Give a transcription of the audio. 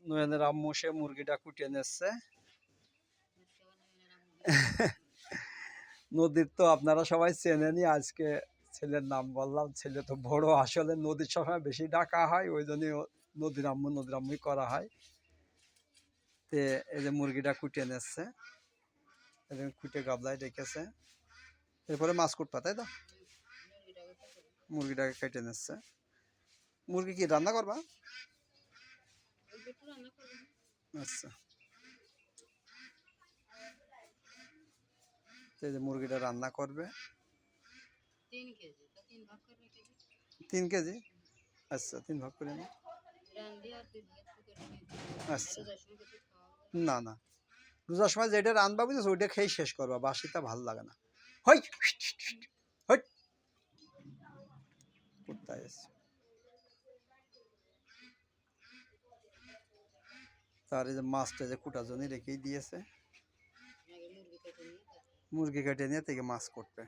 নয়নের আম্মু সে মুরগিটা কুটিয়ে নিচ্ছে। নদীর তো আপনারা সবাই চেনেনই, আজকে ছেলের নাম বললাম। ছেলে তো বড়, আসলে নদীর সবসময় বেশি ডাকা হয়, ওই জন্যই নদীর আম্মুই করা হয়। তে এই যে মুরগিটা কুটিয়ে নিচ্ছে, কুটে গাবলায় রেখেছে, এরপরে মাছ কুটপা, তাই তো? মুরগিটাকে কেটে নিচ্ছে। মুরগি কি রান্না করবা? আচ্ছা, এই যে মুরগিটা রান্না করবে 3 কেজি। আচ্ছা, 3 ভাগ করে নিই। আচ্ছা, না না, রোজার সময় যেটা রান্না বুঝেছো ওইটা খেয়ে শেষ করবা, বাসিটা ভালো লাগে না। হই হই, কোথায় আছে? তার এই যে মাছটা যে কুটার জন্য রেখেই দিয়েছে, মুরগি কেটে নিয়ে থেকে মাছ করবে।